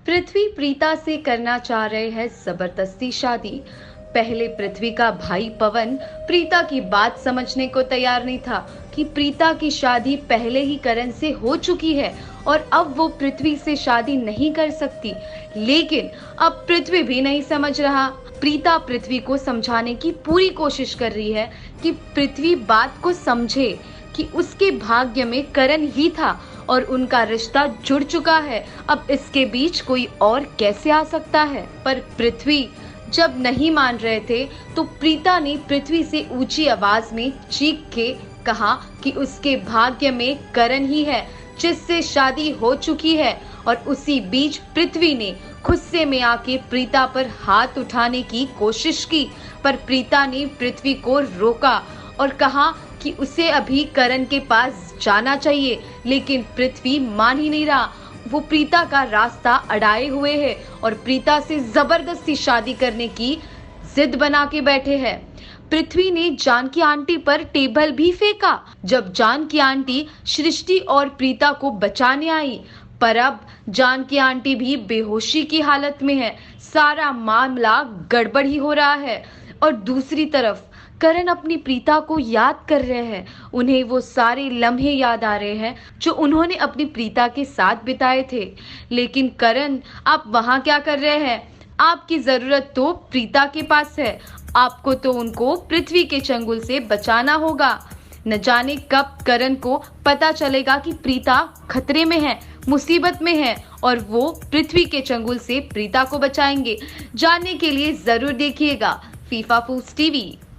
पृथ्वी प्रीता से करना चाह रहे हैं जबरदस्ती शादी। पहले पृथ्वी का भाई पवन प्रीता की बात समझने को तैयार नहीं था कि प्रीता की शादी पहले ही करण से हो चुकी है और अब वो पृथ्वी से शादी नहीं कर सकती। लेकिन अब पृथ्वी भी नहीं समझ रहा। प्रीता पृथ्वी को समझाने की पूरी कोशिश कर रही है कि पृथ्वी बात को समझे कि उसके भाग्य में करण ही था और उनका रिश्ता जुड़ चुका है। अब इसके बीच कोई और कैसे आ सकता है। पर पृथ्वी जब नहीं मान रहे थे तो प्रीता ने पृथ्वी से ऊंची आवाज में चीख के कहा कि उसके भाग्य में करण ही है जिससे शादी हो चुकी है। और उसी बीच पृथ्वी ने गुस्से में आके प्रीता पर हाथ उठाने की कोशिश की, पर प्रीता ने पृथ्वी को रोका और कहा कि उसे अभी करण के पास जाना चाहिए। लेकिन पृथ्वी मान ही नहीं रहा। वो प्रीता का रास्ता अड़ाए हुए है और प्रीता से जबरदस्ती शादी करने की जिद बना के बैठे हैं। पृथ्वी ने जानकी आंटी पर टेबल भी फेंका जब जानकी आंटी सृष्टि और प्रीता को बचाने आई। पर अब जानकी आंटी भी बेहोशी की हालत में है। सारा मामला गड़बड़ ही हो रहा है। और दूसरी तरफ करण अपनी प्रीता को याद कर रहे हैं। उन्हें वो सारे लम्हे याद आ रहे हैं जो उन्होंने अपनी प्रीता के साथ बिताए थे। लेकिन करण, आप वहां क्या कर रहे हैं? आपकी जरूरत तो प्रीता के पास है। आपको तो उनको पृथ्वी के चंगुल से बचाना होगा। न जाने कब करण को पता चलेगा कि प्रीता खतरे में है, मुसीबत में है और वो पृथ्वी के चंगुल से प्रीता को बचाएंगे। जानने के लिए जरूर देखिएगा फीफा फूड्स टीवी।